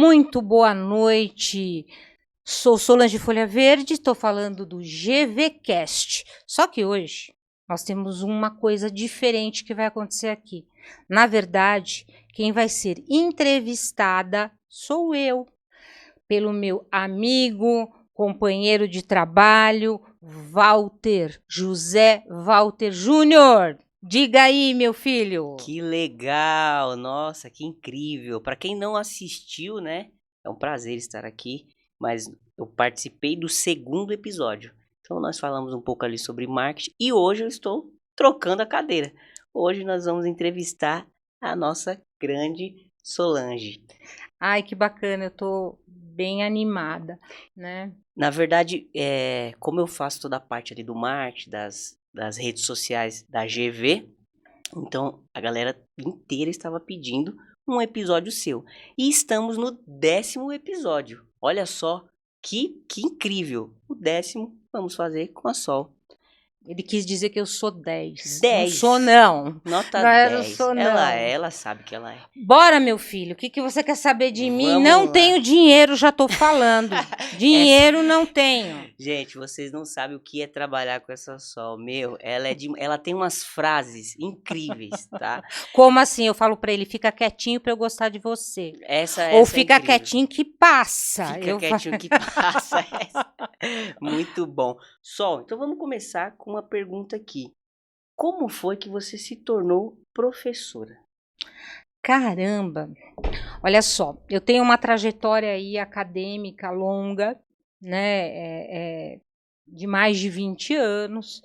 Muito boa noite. Sou Solange Folha Verde, estou falando do GVCast. Só que hoje nós temos uma coisa diferente que vai acontecer aqui. Na verdade, quem vai ser entrevistada sou eu, pelo meu amigo, companheiro de trabalho, José Walter Júnior. Diga aí, meu filho. Que legal, nossa, que incrível. Para quem não assistiu, né? É um prazer estar aqui, mas eu participei do segundo episódio. Então nós falamos um pouco ali sobre marketing e hoje eu estou trocando a cadeira. Hoje nós vamos entrevistar a nossa grande Solange. Ai, que bacana, eu tô bem animada, né? Na verdade, como eu faço toda a parte ali do marketing, das redes sociais da GV, então a galera inteira estava pedindo um episódio seu. E estamos no 10º episódio. Olha só que incrível. O 10º vamos fazer com a Sol. Ele quis dizer que eu sou 10. 10. Não sou, não. Nota Não, 10. eu não sou, Ela sabe que ela é. Bora, meu filho. O que você quer saber de mim? Vamos Não lá. tenho dinheiro, já tô falando. Dinheiro não tenho. Gente, vocês não sabem o que é trabalhar com essa Sol. Meu, ela tem umas frases incríveis, tá? Como assim? Eu falo pra ele, fica quietinho pra eu gostar de você. Essa Ou é fica incrível. quietinho que passa. Fica quietinho que passa. Muito bom. Sol, então vamos começar com uma pergunta aqui. Como foi que você se tornou professora? Caramba! Olha só, eu tenho uma trajetória aí acadêmica longa, né? De mais de 20 anos.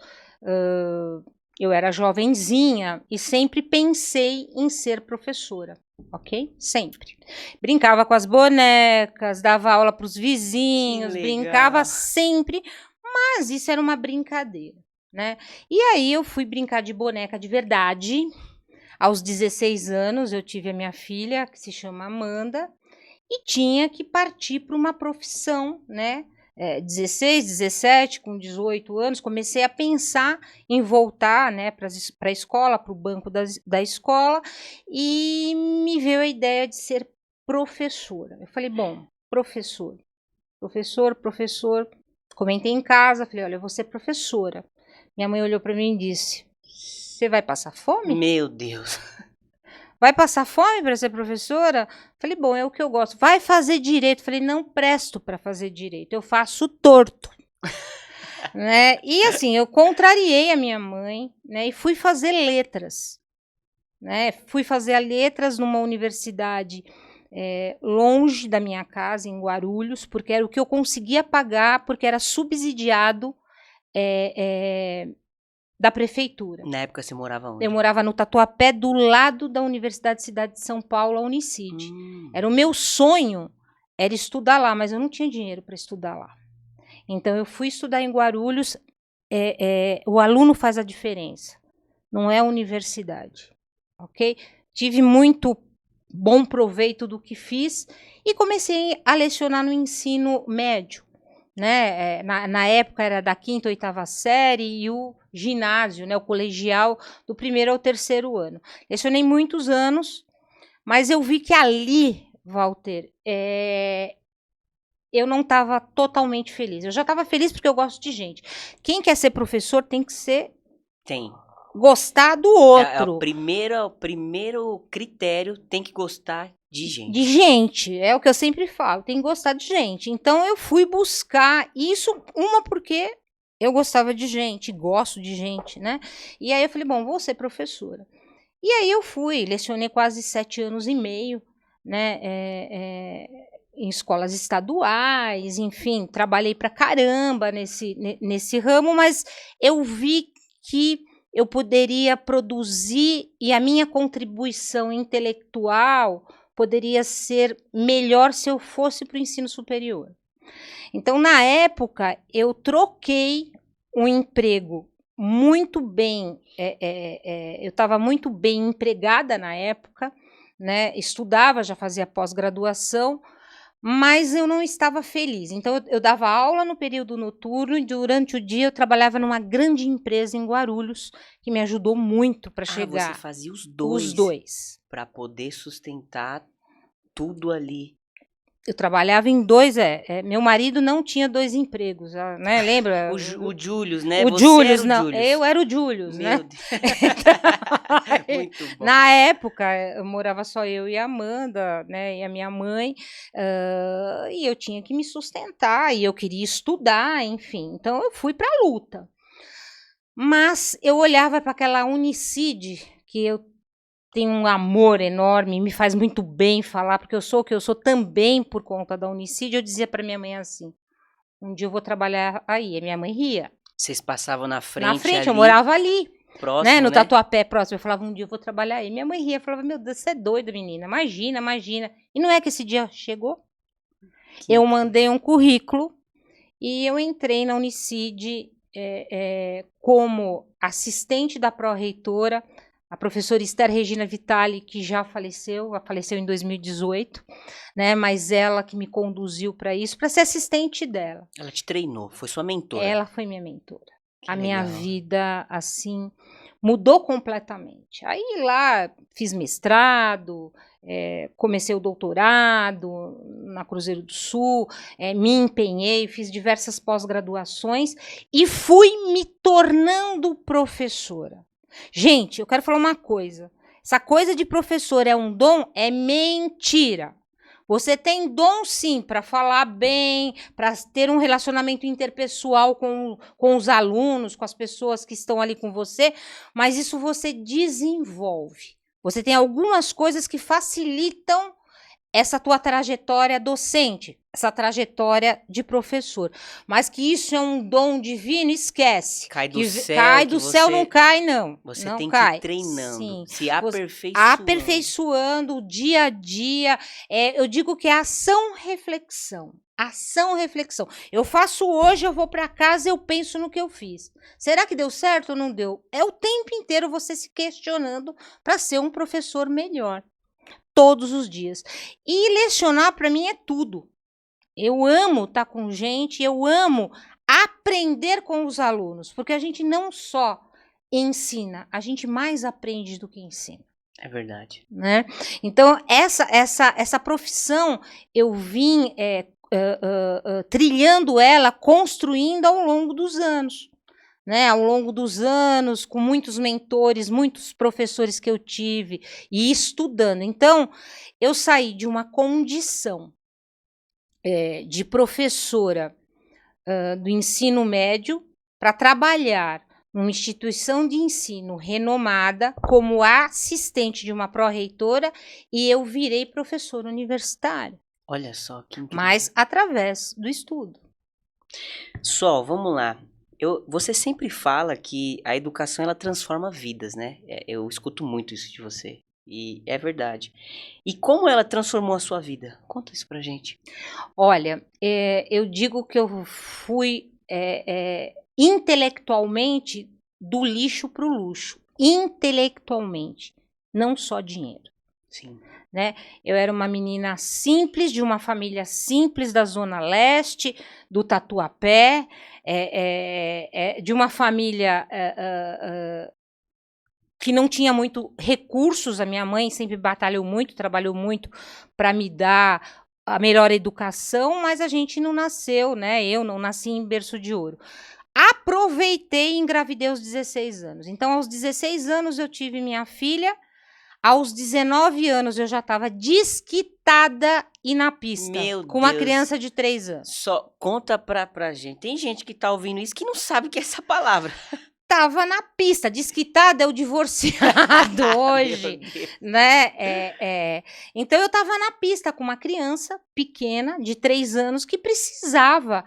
Eu era jovenzinha e sempre pensei em ser professora, ok? Sempre. Brincava com as bonecas, dava aula para os vizinhos, Que legal. brincava sempre, mas isso era uma brincadeira, né? E aí eu fui brincar de boneca de verdade. Aos 16 anos eu tive a minha filha, que se chama Amanda, e tinha que partir para uma profissão, né? 16, 17, com 18 anos, comecei a pensar em voltar, né, para a escola, para o banco da escola, e me veio a ideia de ser professora. Eu falei, bom, professor. Comentei em casa, falei, olha, eu vou ser professora. Minha mãe olhou para mim e disse, você vai passar fome? Meu Deus. Vai passar fome para ser professora? Falei, bom, é o que eu gosto. Vai fazer direito? Falei, não presto para fazer direito, eu faço torto. Né? E assim, eu contrariei a minha mãe, né, e fui fazer letras. Né? Fui fazer letras numa universidade longe da minha casa, em Guarulhos, porque era o que eu conseguia pagar, porque era subsidiado da prefeitura. Na época você morava onde? Eu morava no Tatuapé, do lado da Universidade Cidade de São Paulo, a Unicid. Era o meu sonho, era estudar lá, mas eu não tinha dinheiro para estudar lá. Então, eu fui estudar em Guarulhos. O aluno faz a diferença, não é a universidade, ok? Tive muito bom proveito do que fiz e comecei a lecionar no ensino médio. Né? Na época era da 5ª, 8ª série e o ginásio, né? O colegial do 1º ao 3º ano. Lecionei muitos anos, mas eu vi que ali, Walter, eu não estava totalmente feliz. Eu já estava feliz porque eu gosto de gente. Quem quer ser professor tem que ser... Gostar do outro. O primeiro critério, tem que gostar de gente. De gente, é o que eu sempre falo, tem que gostar de gente. Então eu fui buscar isso, porque eu gostava de gente, gosto de gente, né? E aí eu falei, bom, vou ser professora. E aí eu fui, lecionei quase 7 anos e meio, né? Em escolas estaduais, enfim, trabalhei pra caramba nesse ramo, mas eu vi que eu poderia produzir e a minha contribuição intelectual poderia ser melhor se eu fosse para o ensino superior. Então, na época, eu troquei um emprego muito bem, eu estava muito bem empregada na época, né? Estudava, já fazia pós-graduação, mas eu não estava feliz. Então, eu dava aula no período noturno e durante o dia eu trabalhava numa grande empresa em Guarulhos, que me ajudou muito para chegar. Você fazia os dois. Os dois. Para poder sustentar tudo ali. Eu trabalhava em dois, meu marido não tinha 2 empregos, né, lembra? O Július, né? O Você Július, era o não, Július. eu era o Július, né? Meu Deus. Muito bom. Na época, eu morava só eu e a Amanda, né, e a minha mãe, e eu tinha que me sustentar, e eu queria estudar, enfim, então eu fui pra luta. Mas eu olhava para aquela Unicid, que eu tenho um amor enorme, me faz muito bem falar, porque eu sou o que eu sou também por conta da Unicid. Eu dizia para minha mãe assim: um dia eu vou trabalhar aí. E minha mãe ria. Vocês passavam na Na frente frente, eu ali, morava ali, né? próximo, No né? Tatuapé, próximo. Eu falava: um dia eu vou trabalhar aí. Minha mãe ria, falava: meu Deus, você é doida, menina. Imagina, imagina. E não é que esse dia chegou? Eu mandei um currículo e eu entrei na Unicid como assistente da pró-reitora, a professora Esther Regina Vitali, que já faleceu em 2018, né? Mas ela que me conduziu para isso, para ser assistente dela. Ela te treinou, foi sua mentora. Ela foi minha mentora. Que A minha legal. vida, assim, mudou completamente. Aí lá fiz mestrado, comecei o doutorado na Cruzeiro do Sul, me empenhei, fiz diversas pós-graduações e fui me tornando professora. Gente, eu quero falar uma coisa. Essa coisa de professor é um dom, é mentira. Você tem dom, sim, para falar bem, para ter um relacionamento interpessoal com os alunos, com as pessoas que estão ali com você, mas isso você desenvolve. Você tem algumas coisas que facilitam essa tua trajetória docente, essa trajetória de professor. Mas que isso é um dom divino, esquece. Cai do céu. Cai do céu, não cai, não. Você não tem cai. que ir treinando, Sim. se aperfeiçoando. Aperfeiçoando dia a dia. Eu digo que é ação-reflexão. Ação-reflexão. Eu faço hoje, eu vou para casa, eu penso no que eu fiz. Será que deu certo ou não deu? É o tempo inteiro você se questionando para ser um professor melhor. Todos os dias. E lecionar para mim é tudo. Eu amo estar com gente, eu amo aprender com os alunos, porque a gente não só ensina, a gente mais aprende do que ensina. É verdade. Né? Então, essa profissão eu vim trilhando ela, construindo ao longo dos anos. Né, ao longo dos anos, com muitos mentores, muitos professores que eu tive e estudando. Então, eu saí de uma condição de professora do ensino médio para trabalhar numa instituição de ensino renomada como assistente de uma pró-reitora e eu virei professora universitária. Olha só, que incrível. Mas através do estudo. Sol, vamos lá. Você sempre fala que a educação ela transforma vidas, né? Eu escuto muito isso de você. E é verdade. E como ela transformou a sua vida? Conta isso pra gente. Olha, eu digo que eu fui intelectualmente do lixo para o luxo. Intelectualmente, não só dinheiro. Sim. Né? Eu era uma menina simples, de uma família simples da Zona Leste, do Tatuapé, de uma família que não tinha muito recursos. A minha mãe sempre batalhou muito, trabalhou muito para me dar a melhor educação, mas a gente não nasceu, né? Eu não nasci em berço de ouro. Aproveitei e engravidei aos 16 anos. Então, aos 16 anos eu tive minha filha. Aos 19 anos eu já estava desquitada e na pista. Meu com uma Deus. criança de 3 anos. Só conta pra gente. Tem gente que tá ouvindo isso que não sabe o que é essa palavra. Tava na pista. Desquitada é o divorciado hoje, né? Então eu estava na pista com uma criança pequena de 3 anos que precisava.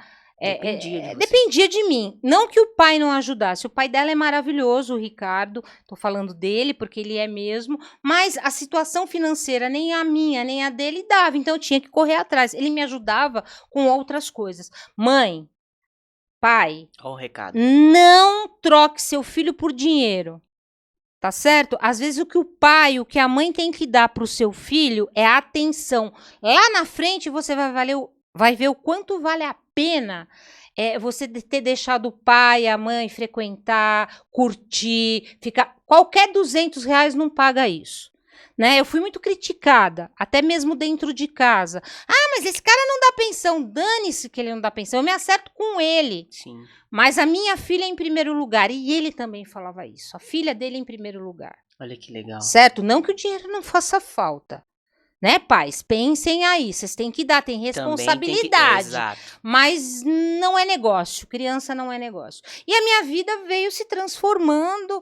Dependia de mim. Não que o pai não ajudasse. O pai dela é maravilhoso, o Ricardo. Tô falando dele porque ele é mesmo. Mas a situação financeira, nem a minha, nem a dele, dava. Então eu tinha que correr atrás. Ele me ajudava com outras coisas. Mãe, pai, olha o recado. Não troque seu filho por dinheiro. Tá certo? Às vezes o que o pai, o que a mãe tem que dar pro seu filho é atenção. Lá na frente você vai ver o quanto vale a pena você ter deixado o pai, a mãe frequentar, curtir, ficar. Qualquer R$200 não paga isso. né? Eu fui muito criticada, até mesmo dentro de casa. Ah, mas esse cara não dá pensão. Dane-se que ele não dá pensão. Eu me acerto com ele. Sim. Mas a minha filha é em primeiro lugar. E ele também falava isso. A filha dele em primeiro lugar. Olha que legal. Certo? Não que o dinheiro não faça falta. Né, pais? Pensem aí. Vocês têm que dar, tem responsabilidade. Exato. Mas não é negócio. Criança não é negócio. E a minha vida veio se transformando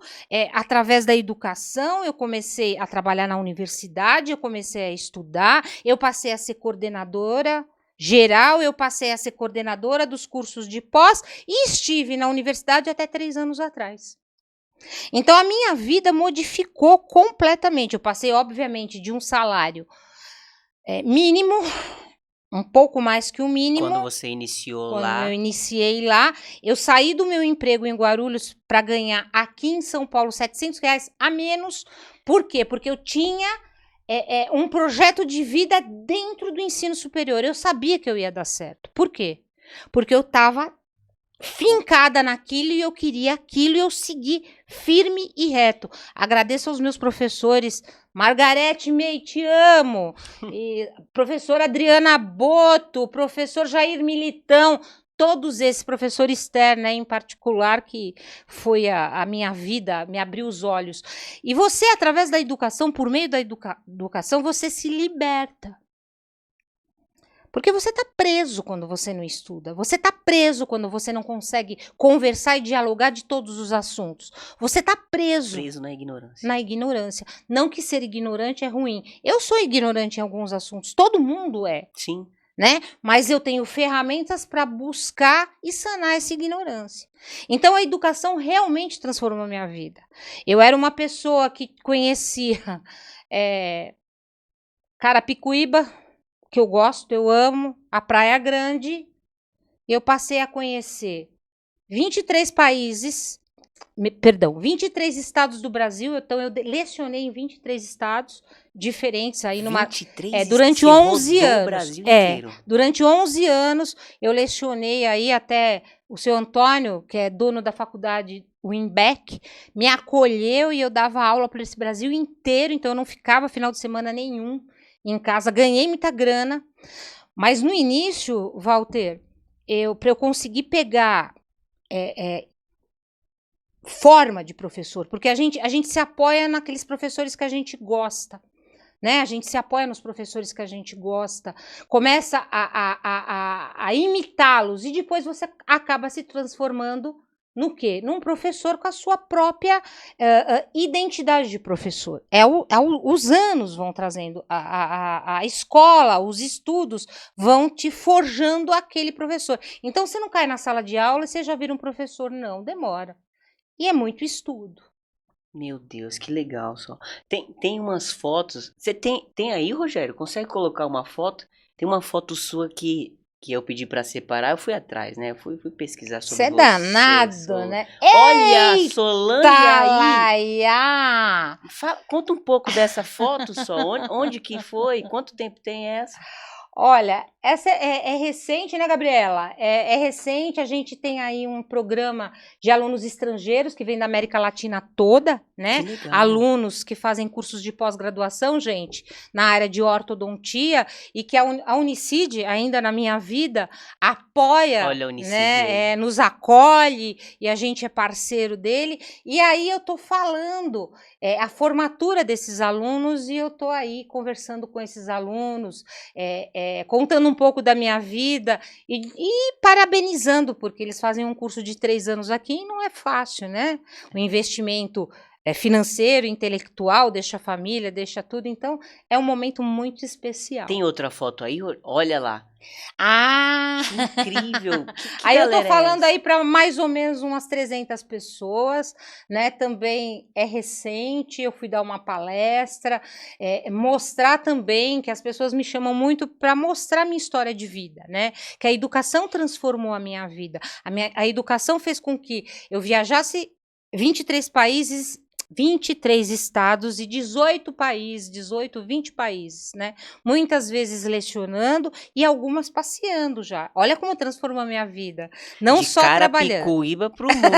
através da educação. Eu comecei a trabalhar na universidade, eu comecei a estudar, eu passei a ser coordenadora geral, eu passei a ser coordenadora dos cursos de pós e estive na universidade até 3 anos atrás. Então, a minha vida modificou completamente. Eu passei, obviamente, de um salário mínimo, um pouco mais que o mínimo. Quando você iniciou Quando lá. eu iniciei lá, eu saí do meu emprego em Guarulhos para ganhar aqui em São Paulo R$700 a menos. Por quê? Porque eu tinha um projeto de vida dentro do ensino superior. Eu sabia que eu ia dar certo. Por quê? Porque eu estava fincada naquilo e eu queria aquilo e eu segui firme e reto. Agradeço aos meus professores, Margarete Mei, te amo, e professora Adriana Boto, professor Jair Militão, todos esses professores externos, em particular, que foi a minha vida, me abriu os olhos. E você, através da educação, por meio da educação, você se liberta. Porque você está preso quando você não estuda. Você está preso quando você não consegue conversar e dialogar de todos os assuntos. Você está preso. Preso na ignorância. Na ignorância. Não que ser ignorante é ruim. Eu sou ignorante em alguns assuntos. Todo mundo é. Sim. Né? Mas eu tenho ferramentas para buscar e sanar essa ignorância. Então, a educação realmente transformou a minha vida. Eu era uma pessoa que conhecia Carapicuíba, que eu gosto, eu amo, a Praia Grande. Eu passei a conhecer 23 países, 23 estados do Brasil. Então, eu lecionei em 23 estados diferentes aí numa 23 durante você 11 rodou o anos. Brasil inteiro. Durante 11 anos eu lecionei aí até o seu Antônio, que é dono da faculdade Winbeck, me acolheu e eu dava aula para esse Brasil inteiro, então eu não ficava final de semana nenhum em casa, ganhei muita grana, mas no início, Walter, para eu conseguir pegar forma de professor, porque a gente se apoia naqueles professores que a gente gosta, né? A gente se apoia nos professores que a gente gosta, começa a imitá-los e depois você acaba se transformando no quê? Num professor com a sua própria identidade de professor. Os anos vão trazendo, a escola, os estudos vão te forjando aquele professor. Então, você não cai na sala de aula e você já vira um professor, não, demora. E é muito estudo. Meu Deus, que legal só. Tem umas fotos. Você tem aí, Rogério? Consegue colocar uma foto? Tem uma foto sua que eu pedi pra separar, eu fui atrás, né? Eu fui pesquisar sobre Você é danado, né? Olha a Solange aí! Conta um pouco dessa foto só. Onde que foi? Quanto tempo tem essa? Olha, essa é recente, né, Gabriela? É recente, a gente tem aí um programa de alunos estrangeiros que vem da América Latina toda, né? Alunos que fazem cursos de pós-graduação, gente, na área de ortodontia, e que a Unicid, ainda na minha vida, apoia, olha, a Unicid, né? Nos acolhe, e a gente é parceiro dele. E aí eu tô falando a formatura desses alunos, e eu tô aí conversando com esses alunos, contando um pouco da minha vida e parabenizando, porque eles fazem um curso de 3 anos aqui e não é fácil, né? O investimento financeiro, intelectual, deixa a família, deixa tudo. Então, é um momento muito especial. Tem outra foto aí? Olha lá. Que incrível! Aí eu tô falando aí para mais ou menos umas 300 pessoas, né? Também é recente, eu fui dar uma palestra, mostrar também que as pessoas me chamam muito para mostrar minha história de vida, né? Que a educação transformou a minha vida. A educação fez com que eu viajasse 23 países 23 estados e 18 países, 18, 20 países, né? Muitas vezes lecionando e algumas passeando já. Olha como transformou a minha vida. Não De só trabalhando. Carapicuíba pro mundo.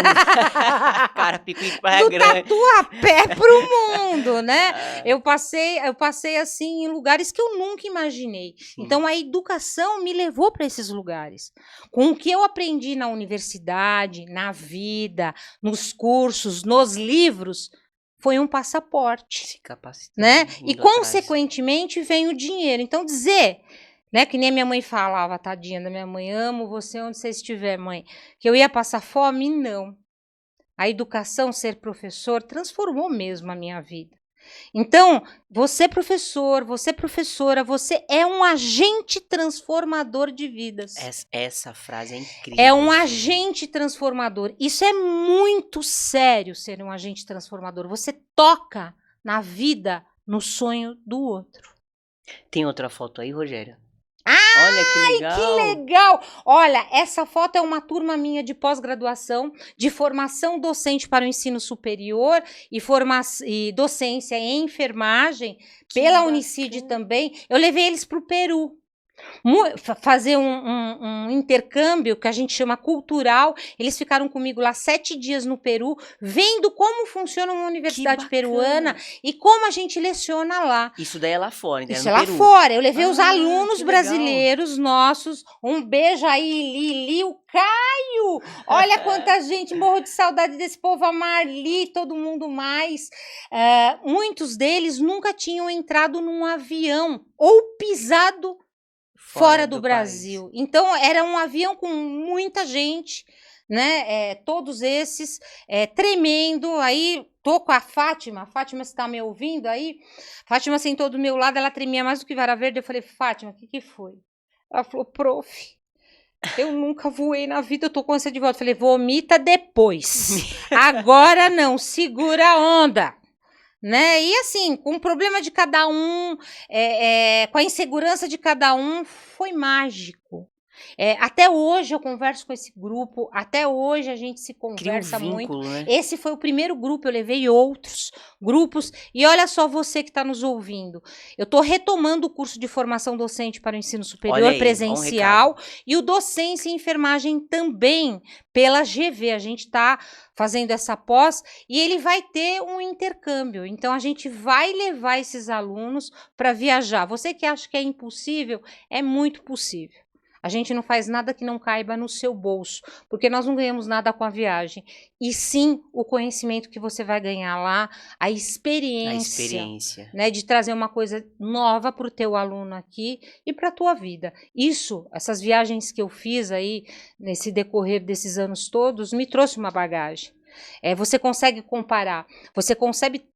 Carapicuíba é Do grande. Tatuapé pro mundo, né? Ah, Eu passei assim em lugares que eu nunca imaginei. sim. Então a educação me levou para esses lugares. Com o que eu aprendi na universidade, na vida, nos cursos, nos livros, foi um passaporte, Se capacitando, né? E indo atrás. consequentemente vem o dinheiro. Então dizer, né, que nem a minha mãe falava, tadinha da minha mãe, amo você onde você estiver, mãe, que eu ia passar fome, não. A educação, ser professor, transformou mesmo a minha vida. Então, você professor, você professora, você é um agente transformador de vidas. Essa frase é incrível. É um assim. agente transformador. Isso é muito sério, ser um agente transformador. Você toca na vida, no sonho do outro. Tem outra foto aí, Rogério? Ah, olha que legal. que legal! Olha, essa foto é uma turma minha de pós-graduação, de formação docente para o ensino superior e docência em enfermagem, Que pela bacana. Unicid também. Eu levei eles para o Peru. Fazer um intercâmbio que a gente chama cultural. Eles ficaram comigo lá 7 dias no Peru, vendo como funciona uma universidade bacana. peruana e como a gente leciona lá. Isso daí é lá fora, então Isso é é no lá Peru. fora. Eu levei os Ah, alunos que legal. brasileiros nossos. Um beijo aí, Lili, o Caio. Olha quanta gente, morro de saudade desse povo, a Marli, todo mundo mais. Muitos deles nunca tinham entrado num avião ou pisado fora do Brasil. país. Então, era um avião com muita gente, né? Todos esses, tremendo. Aí, tô com a Fátima. Fátima, você tá me ouvindo aí? Fátima sentou do meu lado, ela tremia mais do que vara verde. Eu falei, Fátima, o que foi? Ela falou, prof, eu nunca voei na vida, eu tô com essa de volta. Eu falei, vomita depois. Agora não, segura a onda. Né? E assim, com o problema de cada um, com a insegurança de cada um, foi mágico. Até hoje eu converso com esse grupo, até hoje a gente se conversa Cria um muito. vínculo, né? Esse foi o primeiro grupo, eu levei outros grupos. E olha só você que está nos ouvindo. Eu estou retomando o curso de formação docente para o ensino superior Olha aí, presencial e o docência e enfermagem também pela GV. A gente está fazendo essa pós e ele vai ter um intercâmbio. Então a gente vai levar esses alunos para viajar. Você que acha que é impossível, é muito possível. A gente não faz nada que não caiba no seu bolso, porque nós não ganhamos nada com a viagem. E sim o conhecimento que você vai ganhar lá, a experiência. Né, de trazer uma coisa nova para o teu aluno aqui e para a tua vida. Isso, essas viagens que eu fiz aí, nesse decorrer desses anos todos, me trouxe uma bagagem. Você consegue comparar, você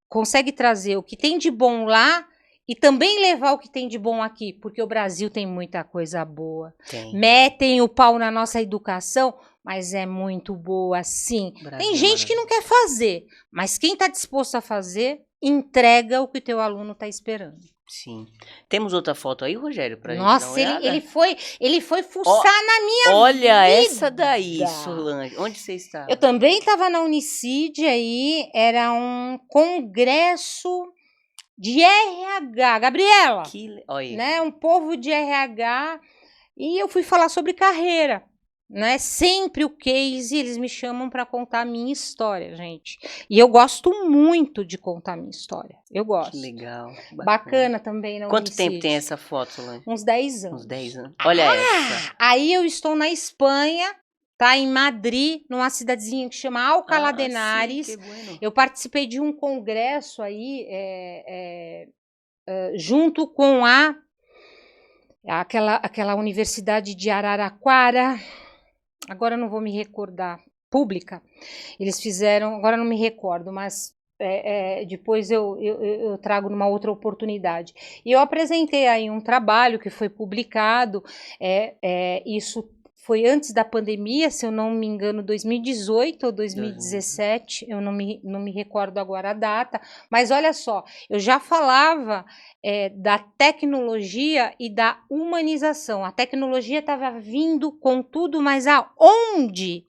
consegue trazer o que tem de bom lá, e também levar o que tem de bom aqui, porque o Brasil tem muita coisa boa. Metem o pau na nossa educação, mas é muito boa, sim. Tem gente que não quer fazer, mas quem está disposto a fazer, entrega o que o teu aluno está esperando. Sim. Temos outra foto aí, Rogério, pra Nossa, gente dar uma olhada? ele foi fuçar na minha Olha vida. essa daí, Solange. Onde você está? Eu também estava na Unicid aí, era um congresso de RH, Gabriela, né? Um povo de RH, e eu fui falar sobre carreira, né? Sempre o case, eles me chamam para contar a minha história, gente. E eu gosto muito de contar a minha história. Eu gosto. Que legal. Bacana também. Não Quanto tempo tem essa foto, Solange? Uns 10 anos. Uns 10 anos. Olha essa. Aí eu estou na Espanha, tá, em Madrid, numa cidadezinha que chama Alcalá de Henares. Sim, que bueno. Eu participei de um congresso aí, junto com aquela universidade de Araraquara, agora não vou me recordar, pública. Eles fizeram, agora não me recordo, mas depois eu trago numa outra oportunidade. E eu apresentei aí um trabalho que foi publicado, isso foi antes da pandemia, se eu não me engano, 2018 ou 2017, eu não me recordo agora a data, mas olha só, eu já falava da tecnologia e da humanização. A tecnologia estava vindo com tudo, mas aonde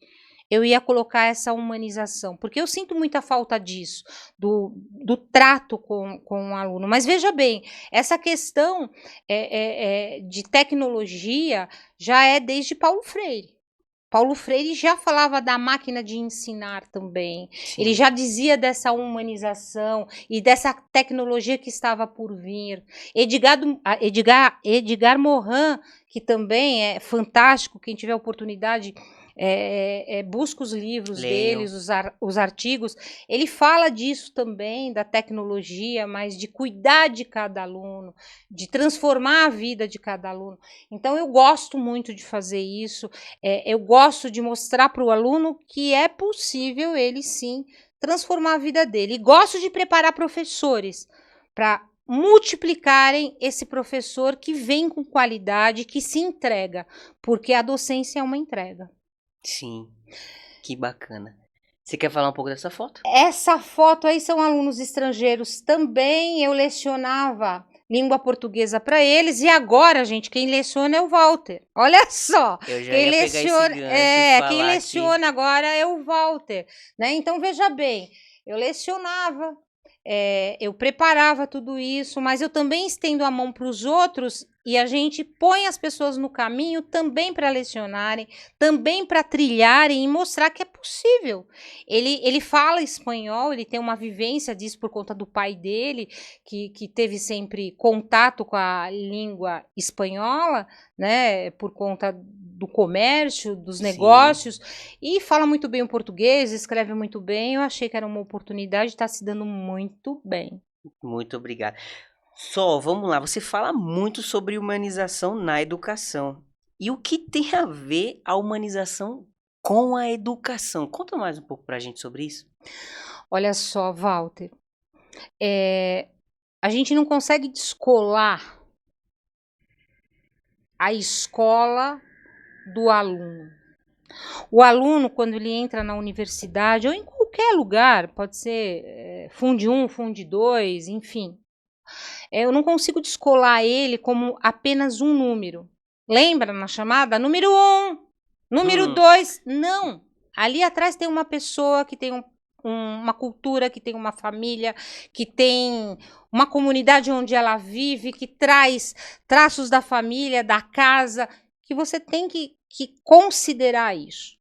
eu ia colocar essa humanização, porque eu sinto muita falta disso, do trato com o aluno. Mas veja bem, essa questão de tecnologia já é desde Paulo Freire. Paulo Freire já falava da máquina de ensinar também. Ele Sim. já dizia dessa humanização e dessa tecnologia que estava por vir. Edgar Morin, que também é fantástico, quem tiver oportunidade, busca os livros Leiam. deles, os artigos. Ele fala disso também, da tecnologia, mas de cuidar de cada aluno, de transformar a vida de cada aluno. Então, eu gosto muito de fazer isso. Eu gosto de mostrar para o aluno que é possível ele, sim, transformar a vida dele. E gosto de preparar professores para multiplicarem esse professor que vem com qualidade, que se entrega, porque a docência é uma entrega. Sim, que bacana. Você quer falar um pouco dessa foto? Essa foto aí são alunos estrangeiros também. Eu lecionava língua portuguesa para eles e agora, gente, quem leciona é o Walter. Olha só, Eu já quem ia pegar esse leciona, gancho e quem falar leciona agora é o Walter, né? Então veja bem, eu lecionava, eu preparava tudo isso, mas eu também estendo a mão para os outros e a gente põe as pessoas no caminho também para lecionarem, também para trilharem e mostrar que é possível. Ele fala espanhol, ele tem uma vivência disso por conta do pai dele, que teve sempre contato com a língua espanhola, né, por conta do comércio, dos Sim. negócios, e fala muito bem o português, escreve muito bem. Eu achei que era uma oportunidade, está se dando muito bem. Muito obrigado. Só, vamos lá, você fala muito sobre humanização na educação. E o que tem a ver a humanização com a educação? Conta mais um pouco pra gente sobre isso. Olha só, Walter, a gente não consegue descolar a escola do aluno. O aluno, quando ele entra na universidade ou em qualquer lugar, pode ser Funde 1, Funde 2, enfim, eu não consigo descolar ele como apenas um número. Lembra na chamada? Número 1, número 2, não. Ali atrás tem uma pessoa que tem uma cultura, que tem uma família, que tem uma comunidade onde ela vive, que traz traços da família, da casa, que você tem que considerar isso,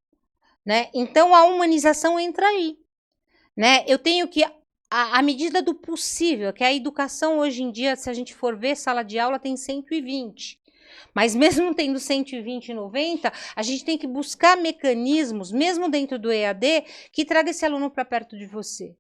né? Então a humanização entra aí, né? Eu tenho que, à medida do possível, que a educação hoje em dia, se a gente for ver, sala de aula tem 120. Mas mesmo tendo 120 e 90, a gente tem que buscar mecanismos, mesmo dentro do EAD, que traga esse aluno para perto de você.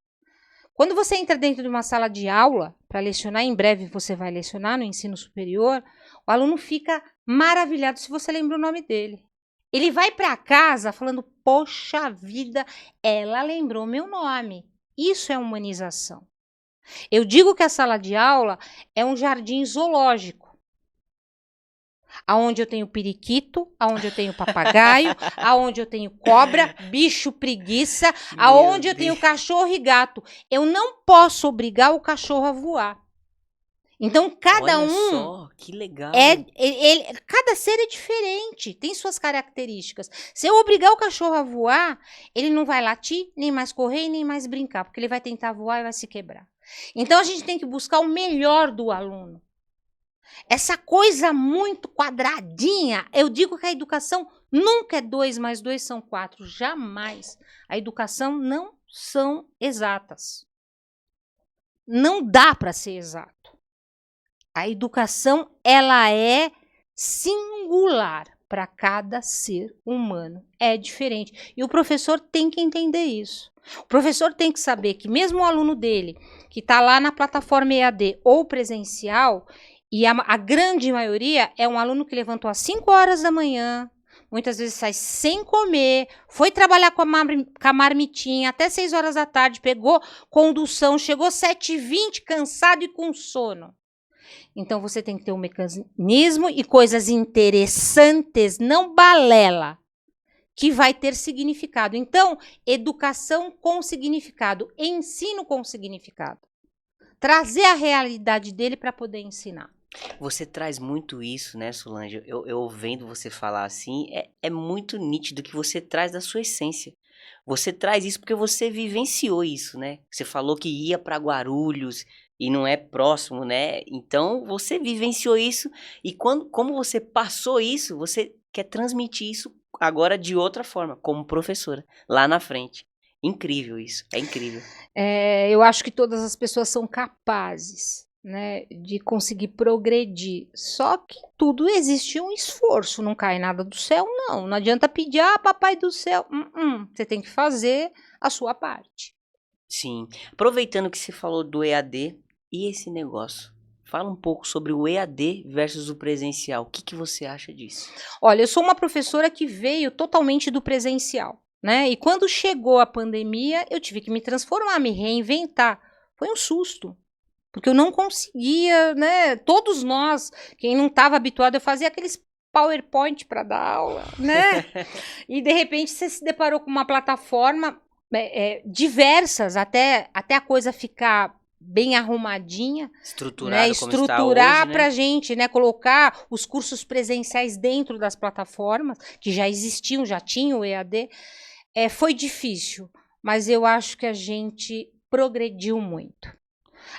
Quando você entra dentro de uma sala de aula para lecionar, em breve você vai lecionar no ensino superior, o aluno fica maravilhado se você lembra o nome dele. Ele vai para casa falando, poxa vida, ela lembrou meu nome. Isso é humanização. Eu digo que a sala de aula é um jardim zoológico, aonde eu tenho periquito, aonde eu tenho papagaio, aonde eu tenho cobra, bicho preguiça, aonde eu tenho cachorro e gato. Eu não posso obrigar o cachorro a voar. Então, cada Olha um só, que legal. cada ser é diferente, tem suas características. Se eu obrigar o cachorro a voar, ele não vai latir, nem mais correr e nem mais brincar, porque ele vai tentar voar e vai se quebrar. Então, a gente tem que buscar o melhor do aluno. Essa coisa muito quadradinha, eu digo que a educação nunca é 2 mais 2 são 4, jamais. A educação não são exatas. Não dá para ser exato. A educação, ela é singular para cada ser humano. É diferente. E o professor tem que entender isso. O professor tem que saber que mesmo o aluno dele, que está lá na plataforma EAD ou presencial, e a grande maioria é um aluno que levantou às 5 horas da manhã, muitas vezes sai sem comer, foi trabalhar com a marmitinha até 6 horas da tarde, pegou condução, chegou 7h20 cansado e com sono. Então, você tem que ter um mecanismo e coisas interessantes, não balela, que vai ter significado. Então, educação com significado, ensino com significado. Trazer a realidade dele para poder ensinar. Você traz muito isso, né, Solange? Eu ouvindo você falar assim, é muito nítido que você traz da sua essência. Você traz isso porque você vivenciou isso, né? Você falou que ia para Guarulhos e não é próximo, né? Então você vivenciou isso e como você passou isso, você quer transmitir isso agora de outra forma, como professora, lá na frente. Incrível isso, é incrível. Eu acho que todas as pessoas são capazes, né, de conseguir progredir. Só que tudo existe um esforço, não cai nada do céu, não. Não adianta pedir, papai do céu. Você tem que fazer a sua parte. Sim. Aproveitando que você falou do EAD e esse negócio. Fala um pouco sobre o EAD versus o presencial. O que que você acha disso? Olha, eu sou uma professora que veio totalmente do presencial, né? E quando chegou a pandemia, eu tive que me transformar, me reinventar. Foi um susto, porque eu não conseguia, né? Todos nós, quem não estava habituado, eu fazia aqueles PowerPoint para dar aula, né? E de repente você se deparou com uma plataforma diversas, até a coisa ficar bem arrumadinha, né? Estruturado como está hoje, Estruturar para né? a gente, né? Colocar os cursos presenciais dentro das plataformas que já existiam, já tinham o EAD. Foi difícil, mas eu acho que a gente progrediu muito.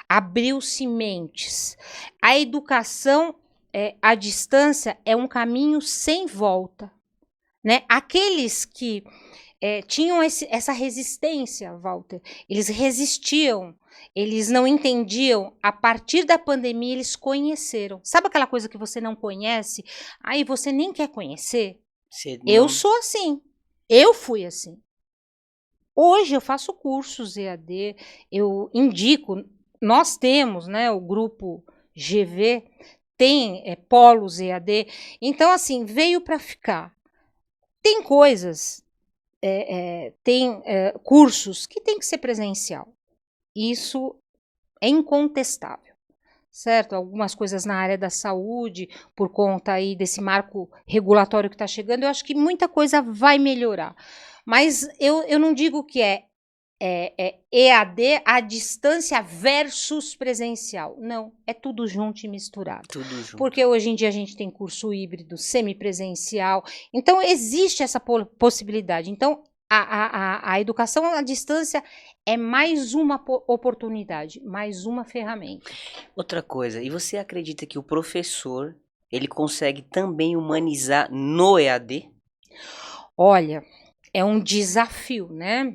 Abriu-se mentes. A educação à distância é um caminho sem volta, né? Aqueles que tinham essa resistência, Walter, eles resistiam, eles não entendiam, a partir da pandemia eles conheceram. Sabe aquela coisa que você não conhece, aí você nem quer conhecer? Você Eu não... sou assim, eu fui assim. Hoje eu faço cursos EAD, eu indico, nós temos, né, o grupo GV, tem polos EAD, então assim, veio para ficar. Tem coisas, tem cursos que tem que ser presencial, isso é incontestável, certo? Algumas coisas na área da saúde, por conta aí desse marco regulatório que está chegando, eu acho que muita coisa vai melhorar, mas eu não digo que EAD à distância versus presencial. Não, é tudo junto e misturado. Tudo junto. Porque hoje em dia a gente tem curso híbrido, semipresencial. Então, existe essa possibilidade. Então, a educação à distância é mais uma oportunidade, mais uma ferramenta. Outra coisa, e você acredita que o professor, ele consegue também humanizar no EAD? Olha, é um desafio, né?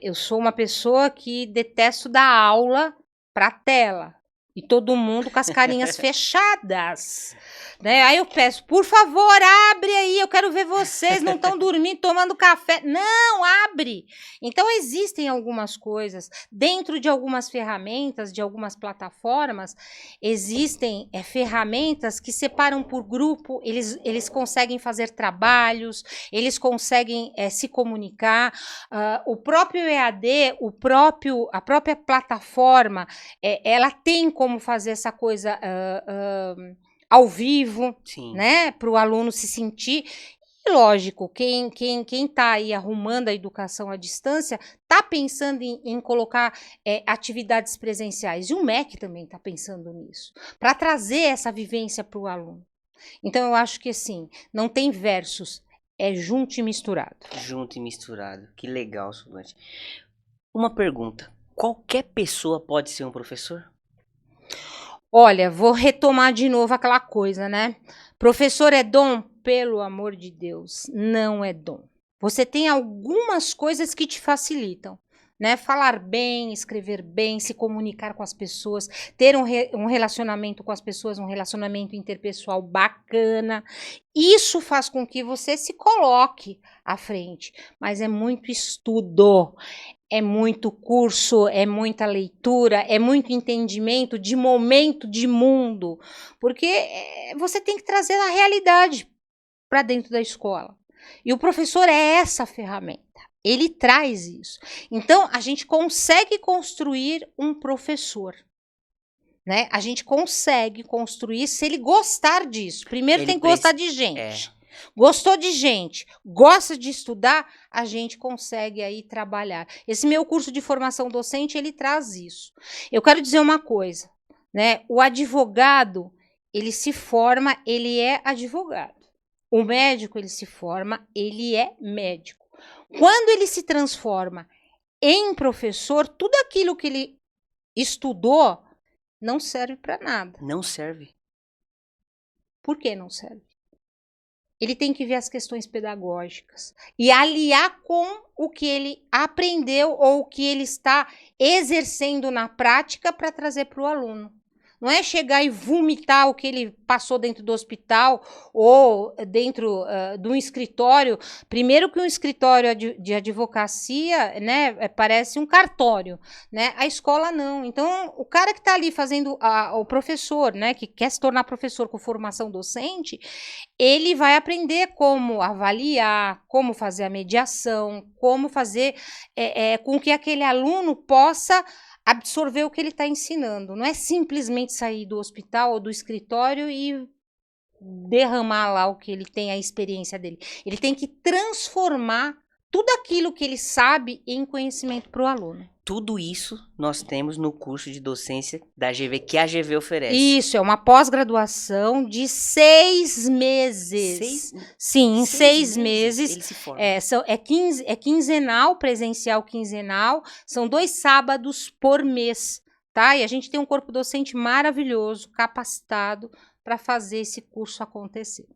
Eu sou uma pessoa que detesto dar aula para tela e todo mundo com as carinhas fechadas, né? Aí eu peço, por favor, abre aí, eu quero ver vocês, não estão dormindo, tomando café. Não, abre! Então, existem algumas coisas, dentro de algumas ferramentas, de algumas plataformas, existem ferramentas que separam por grupo, eles conseguem fazer trabalhos, eles conseguem se comunicar. O próprio EAD, a própria plataforma, ela tem como fazer essa coisa ao vivo, Sim. né, para o aluno se sentir. E lógico, quem está aí arrumando a educação à distância está pensando em colocar atividades presenciais. E o MEC também está pensando nisso, para trazer essa vivência para o aluno. Então, eu acho que assim, não tem versus, é junto e misturado. Junto e misturado. Que legal, Solange. Uma pergunta. Qualquer pessoa pode ser um professor? Olha, vou retomar de novo aquela coisa, né? Professor é dom? Pelo amor de Deus, não é dom. Você tem algumas coisas que te facilitam, né? Falar bem, escrever bem, se comunicar com as pessoas, ter um relacionamento com as pessoas, um relacionamento interpessoal bacana. Isso faz com que você se coloque à frente, mas é muito estudo. É muito curso, é muita leitura, é muito entendimento de momento de mundo, porque você tem que trazer a realidade para dentro da escola. E o professor é essa ferramenta, ele traz isso. Então, a gente consegue construir um professor, né? A gente consegue construir se ele gostar disso. Primeiro Ele tem que gostar de gente. Gostou de gente, gosta de estudar, a gente consegue aí trabalhar. Esse meu curso de formação docente, ele traz isso. Eu quero dizer uma coisa, né? O advogado, ele se forma, ele é advogado. O médico, ele se forma, ele é médico. Quando ele se transforma em professor, tudo aquilo que ele estudou não serve para nada. Não serve. Por que não serve? Ele tem que ver as questões pedagógicas e aliar com o que ele aprendeu ou o que ele está exercendo na prática para trazer para o aluno. Não é chegar e vomitar o que ele passou dentro do hospital ou dentro de um escritório. Primeiro que um escritório de advocacia, né, parece um cartório, né? A escola não. Então, o cara que está ali fazendo, o professor, né, que quer se tornar professor com formação docente, ele vai aprender como avaliar, como fazer a mediação, como fazer com que aquele aluno possa absorver o que ele está ensinando. Não é simplesmente sair do hospital ou do escritório e derramar lá o que ele tem, a experiência dele. Ele tem que transformar tudo aquilo que ele sabe em conhecimento para o aluno. Tudo isso nós temos no curso de docência da GV, que a GV oferece. Isso, é uma pós-graduação de 6 meses. Sim, em 6 meses. Ele se forma. É quinzenal, presencial quinzenal. São 2 sábados por mês, tá? E a gente tem um corpo docente maravilhoso, capacitado para fazer esse curso acontecer.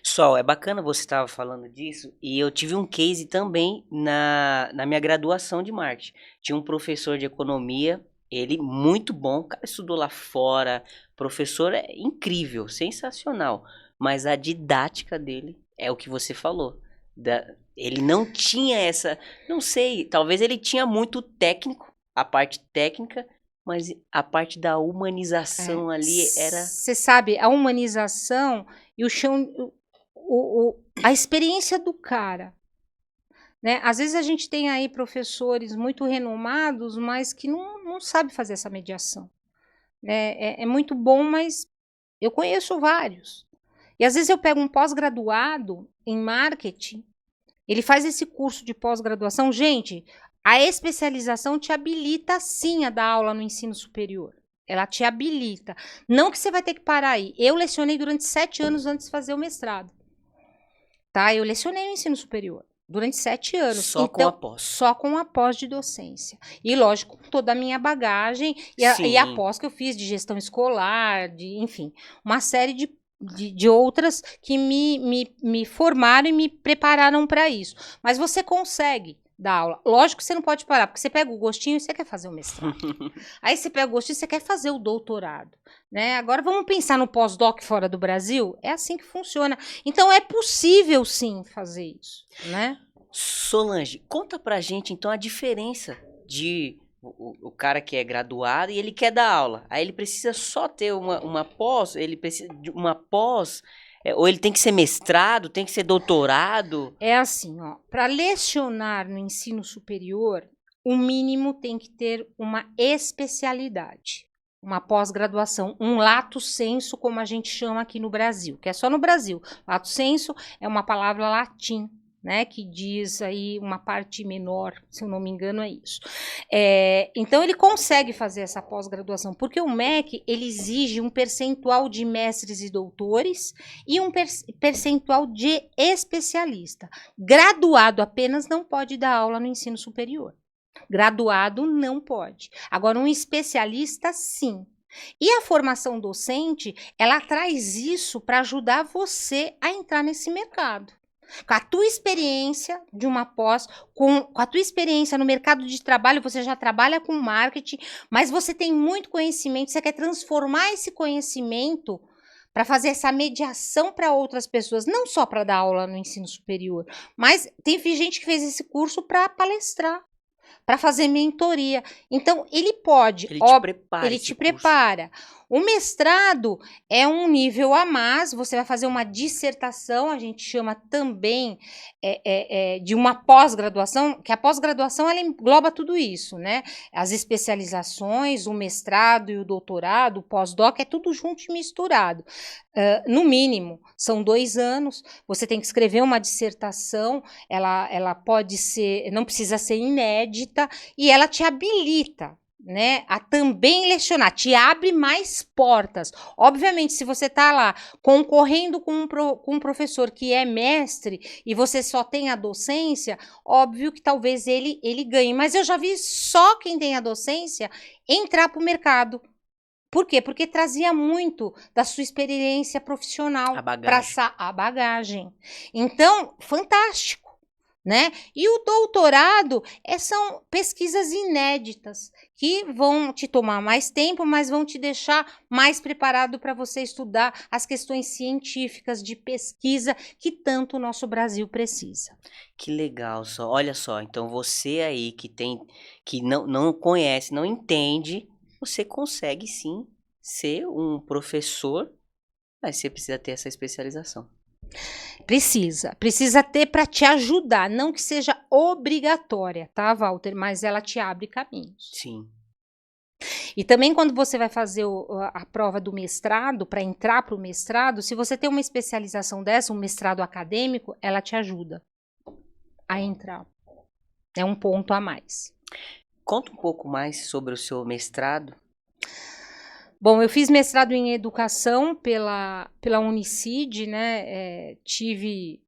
Sol, é bacana você estava falando disso, e eu tive um case também na minha graduação de marketing. Tinha um professor de economia, ele muito bom, o cara estudou lá fora, professor é incrível, sensacional, mas a didática dele é o que você falou. Ele não tinha essa, não sei, talvez ele tinha muito técnico, a parte técnica, mas a parte da humanização ali era... Você sabe, a humanização e o chão, a experiência do cara, né? Às vezes a gente tem aí professores muito renomados, mas que não sabe fazer essa mediação. É muito bom, mas eu conheço vários. E às vezes eu pego um pós-graduado em marketing, ele faz esse curso de pós-graduação. Gente, a especialização te habilita sim a dar aula no ensino superior. Ela te habilita. Não que você vai ter que parar aí. Eu lecionei durante 7 anos antes de fazer o mestrado. Tá? Eu lecionei no ensino superior durante 7 anos. Só com a pós. Só com a pós de docência. E, lógico, com toda a minha bagagem e a pós que eu fiz de gestão escolar, enfim, uma série de outras que me formaram e me prepararam para isso. Mas você consegue dar aula. Lógico que você não pode parar, porque você pega o gostinho e você quer fazer o mestrado. Aí você pega o gostinho e você quer fazer o doutorado, né? Agora vamos pensar no pós-doc fora do Brasil? É assim que funciona. Então é possível sim fazer isso, né? Solange, conta pra gente então a diferença de o cara que é graduado e ele quer dar aula. Aí ele precisa só ter uma pós, ele precisa de uma pós, ou ele tem que ser mestrado, tem que ser doutorado? É assim, ó, para lecionar no ensino superior, o mínimo tem que ter uma especialidade, uma pós-graduação, um lato sensu, como a gente chama aqui no Brasil, que é só no Brasil. Lato sensu é uma palavra latim, né, que diz aí uma parte menor, se eu não me engano é isso. Então ele consegue fazer essa pós-graduação, porque o MEC ele exige um percentual de mestres e doutores e um percentual de especialista. Graduado apenas não pode dar aula no ensino superior. Graduado não pode. Agora um especialista sim. E a formação docente, ela traz isso para ajudar você a entrar nesse mercado. Com a tua experiência de uma pós, com a tua experiência no mercado de trabalho, você já trabalha com marketing, mas você tem muito conhecimento, você quer transformar esse conhecimento para fazer essa mediação para outras pessoas, não só para dar aula no ensino superior, mas teve gente que fez esse curso para palestrar, para fazer mentoria. Então, ele pode... Ele te prepara. O mestrado é um nível a mais, você vai fazer uma dissertação, a gente chama também de uma pós-graduação, que a pós-graduação ela engloba tudo isso, né? As especializações, o mestrado e o doutorado, o pós-doc, é tudo junto e misturado. No mínimo, são 2 anos, você tem que escrever uma dissertação, ela pode ser, não precisa ser inédita, e ela te habilita. né, a também lecionar, te abre mais portas. Obviamente, se você está lá concorrendo com um professor que é mestre e você só tem a docência, óbvio que talvez ele ganhe. Mas eu já vi só quem tem a docência entrar para o mercado. Por quê? Porque trazia muito da sua experiência profissional. A bagagem. Então, fantástico. Né? E o doutorado são pesquisas inéditas que vão te tomar mais tempo, mas vão te deixar mais preparado para você estudar as questões científicas de pesquisa que tanto o nosso Brasil precisa. Que legal, olha só, então você aí que não conhece, não entende, você consegue sim ser um professor, mas você precisa ter essa especialização. Precisa ter para te ajudar, não que seja obrigatória, tá, Walter? Mas ela te abre caminhos. Sim. E também quando você vai fazer a prova do mestrado, para entrar para o mestrado, se você tem uma especialização dessa, um mestrado acadêmico, ela te ajuda a entrar. É um ponto a mais. Conta um pouco mais sobre o seu mestrado. Bom, eu fiz mestrado em educação pela Unicid, né? Tive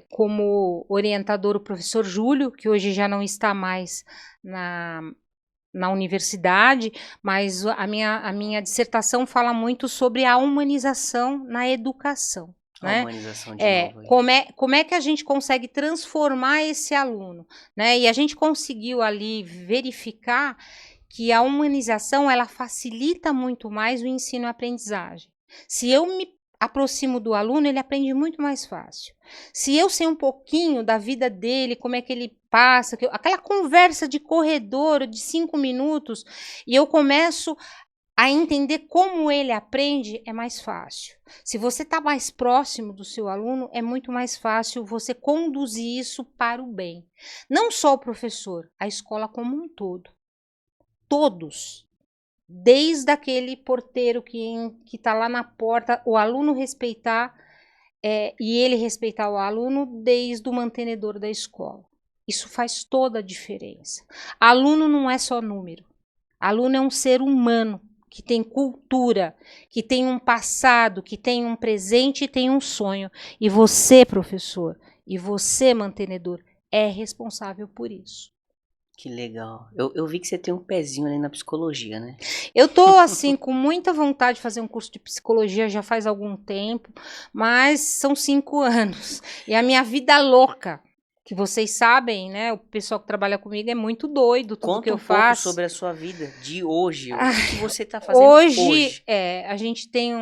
como orientador o professor Júlio, que hoje já não está mais na universidade, mas a minha dissertação fala muito sobre a humanização na educação. A humanização de novo. Como é que a gente consegue transformar esse aluno? Né? E a gente conseguiu ali verificar que a humanização ela facilita muito mais o ensino e a aprendizagem. Se eu me aproximo do aluno, ele aprende muito mais fácil. Se eu sei um pouquinho da vida dele, como é que ele passa, aquela conversa de corredor de 5 minutos, e eu começo a entender como ele aprende, é mais fácil. Se você está mais próximo do seu aluno, é muito mais fácil você conduzir isso para o bem. Não só o professor, a escola como um todo. Todos, desde aquele porteiro que está lá na porta, o aluno respeitar e ele respeitar o aluno, desde o mantenedor da escola. Isso faz toda a diferença. Aluno não é só número. Aluno é um ser humano que tem cultura, que tem um passado, que tem um presente e tem um sonho. E você, professor, e você, mantenedor, é responsável por isso. Que legal. Eu vi que você tem um pezinho ali na psicologia, né? Eu tô, assim, com muita vontade de fazer um curso de psicologia já faz algum tempo, mas são 5 anos. E a minha vida louca, que vocês sabem, né? O pessoal que trabalha comigo é muito doido, tudo que eu faço. Conta um pouco sobre a sua vida de hoje. O que você tá fazendo hoje? A gente tem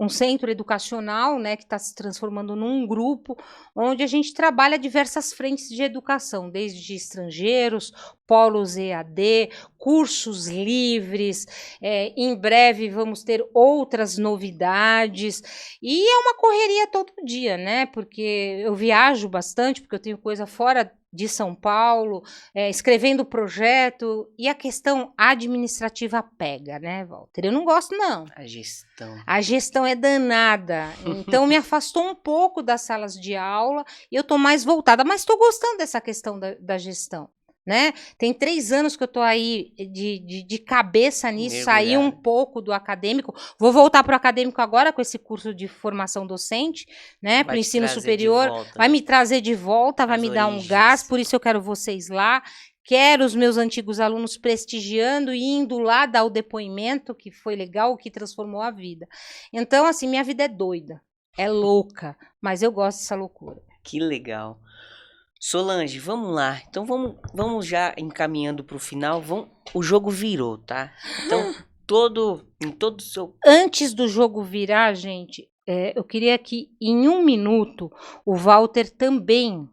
um centro educacional, né, que está se transformando num grupo, onde a gente trabalha diversas frentes de educação, desde estrangeiros, polos EAD, cursos livres, em breve vamos ter outras novidades, e é uma correria todo dia, né, porque eu viajo bastante, porque eu tenho coisa fora de São Paulo, escrevendo projeto, e a questão administrativa pega, né, Walter? Eu não gosto, não. A gestão é danada, então me afastou um pouco das salas de aula, e eu estou mais voltada, mas estou gostando dessa questão da gestão. Né? Tem 3 anos que eu estou aí de cabeça nisso, saí um pouco do acadêmico, vou voltar para o acadêmico agora com esse curso de formação docente, né, para o ensino superior, vai me trazer de volta, vai me dar um gás, por isso eu quero vocês lá, quero os meus antigos alunos prestigiando e indo lá dar o depoimento, que foi legal, que transformou a vida. Então, assim, minha vida é doida, é louca, mas eu gosto dessa loucura. Que legal. Solange, vamos lá. Então vamos já encaminhando para o final. O jogo virou, tá? Então em todo o seu... Antes do jogo virar, gente, eu queria que em 1 minuto o Walter também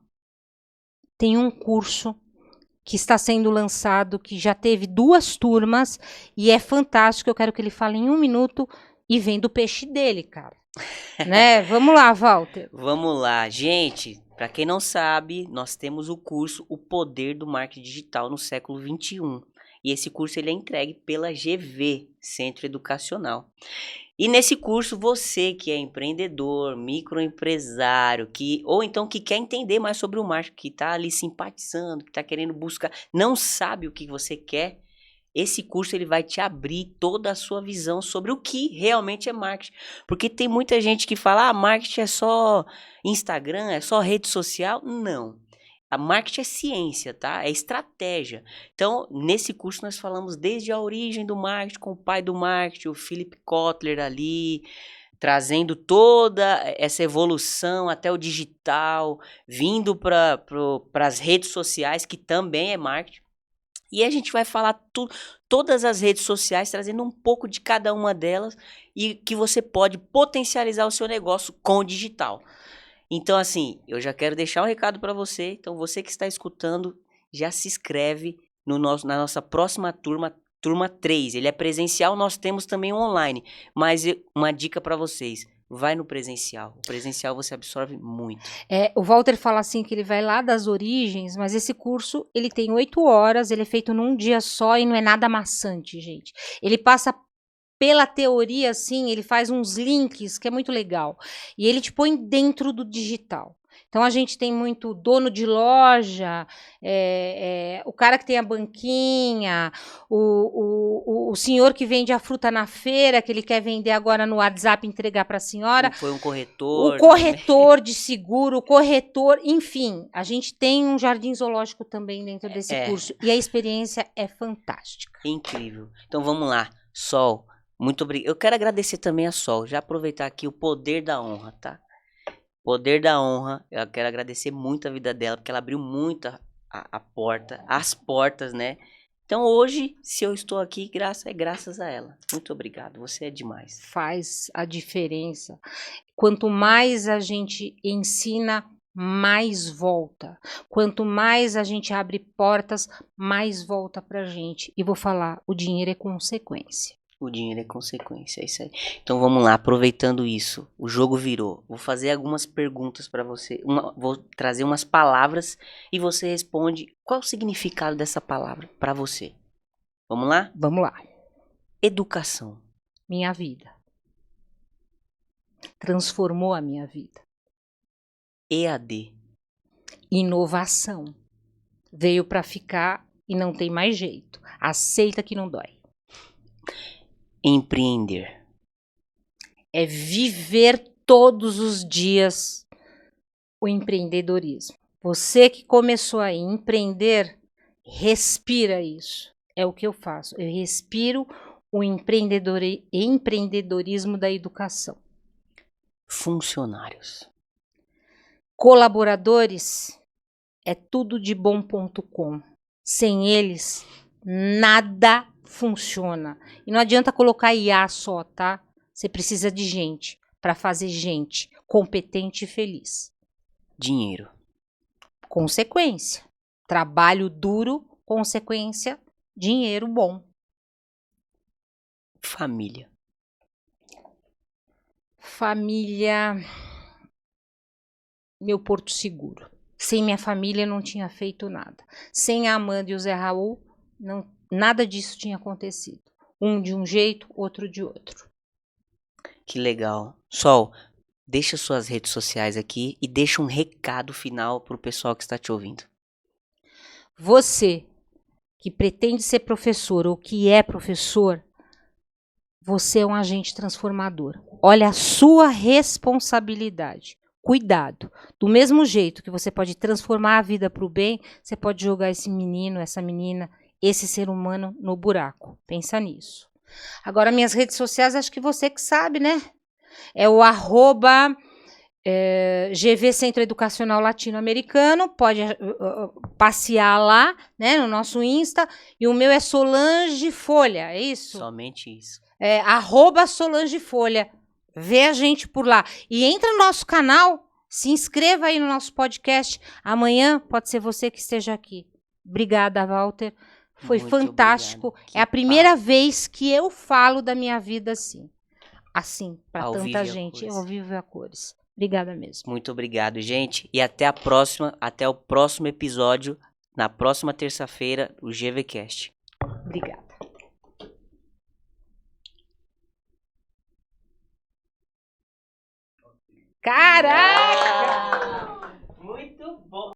tem um curso que está sendo lançado, que já teve 2 turmas e é fantástico. Eu quero que ele fale em 1 minuto e vem do peixe dele, cara. Né? Vamos lá, Walter. Vamos lá, gente. Para quem não sabe, nós temos o curso O Poder do Marketing Digital no século XXI. E esse curso ele é entregue pela GV, Centro Educacional. E nesse curso, você que é empreendedor, microempresário, ou então que quer entender mais sobre o marketing, que está ali simpatizando, que está querendo buscar, não sabe o que você quer, esse curso ele vai te abrir toda a sua visão sobre o que realmente é marketing. Porque tem muita gente que fala, marketing é só Instagram, é só rede social. Não. A marketing é ciência, tá? É estratégia. Então, nesse curso nós falamos desde a origem do marketing, com o pai do marketing, o Philip Kotler ali, trazendo toda essa evolução até o digital, vindo para as redes sociais, que também é marketing. E a gente vai falar todas as redes sociais, trazendo um pouco de cada uma delas, e que você pode potencializar o seu negócio com o digital. Então, assim, eu já quero deixar um recado para você. Então, você que está escutando, já se inscreve na nossa próxima turma 3. Ele é presencial, nós temos também online. Mas uma dica para vocês, vai no presencial. O presencial você absorve muito. O Walter fala assim que ele vai lá das origens, mas esse curso, ele tem 8 horas, ele é feito num dia só e não é nada maçante, gente. Ele passa pela teoria, assim, ele faz uns links que é muito legal. E ele te põe dentro do digital. Então, a gente tem muito dono de loja, o cara que tem a banquinha, o senhor que vende a fruta na feira, que ele quer vender agora no WhatsApp e entregar para a senhora. Foi um corretor. O corretor de seguro, o corretor, enfim. A gente tem um jardim zoológico também dentro desse curso. E a experiência é fantástica. Incrível. Então, vamos lá. Sol, muito obrigado. Eu quero agradecer também a Sol. Já aproveitar aqui o poder da honra, tá? Poder da honra. Eu quero agradecer muito a vida dela, porque ela abriu muito a porta, as portas, né? Então hoje, se eu estou aqui, graças a ela. Muito obrigado, você é demais. Faz a diferença. Quanto mais a gente ensina, mais volta. Quanto mais a gente abre portas, mais volta pra gente. E vou falar, o dinheiro é consequência. O dinheiro é consequência, é isso aí. Então vamos lá, aproveitando isso, o jogo virou. Vou fazer algumas perguntas para você, vou trazer umas palavras e você responde qual o significado dessa palavra para você. Vamos lá? Vamos lá. Educação. Minha vida. Transformou a minha vida. EAD. Inovação. Veio para ficar e não tem mais jeito. Aceita que não dói. Empreender. É viver todos os dias o empreendedorismo. Você que começou a empreender, respira isso. É o que eu faço. Eu respiro o empreendedorismo da educação. Funcionários. Colaboradores é tudo de bom.com. Sem eles, nada funciona. E não adianta colocar IA só, tá? Você precisa de gente para fazer gente competente e feliz. Dinheiro. Consequência. Trabalho duro, consequência, dinheiro bom. Família. Família, meu porto seguro. Sem minha família não tinha feito nada. Sem a Amanda e o Zé Raul, nada disso tinha acontecido. Um de um jeito, outro de outro. Que legal. Sol, deixa suas redes sociais aqui e deixa um recado final pro pessoal que está te ouvindo. Você que pretende ser professor ou que é professor, você é um agente transformador. Olha a sua responsabilidade. Cuidado. Do mesmo jeito que você pode transformar a vida para o bem, você pode jogar esse menino, essa menina, esse ser humano no buraco. Pensa nisso. Agora, minhas redes sociais, acho que você que sabe, né? É o @GV Centro Educacional Latino-Americano. Pode passear lá, né, no nosso Insta. E o meu é Solange Folha, é isso? Somente isso. @Solange Folha. Vê a gente por lá. E entra no nosso canal, se inscreva aí no nosso podcast. Amanhã pode ser você que esteja aqui. Obrigada, Walter. Foi Muito fantástico. obrigado. É a primeira vez que eu falo da minha vida assim. Assim, para tanta gente. Ao vivo e a cores. Obrigada mesmo. Muito obrigado, gente. E até a próxima, até o próximo episódio, na próxima terça-feira, o GVCast. Obrigada. Caraca! Muito bom.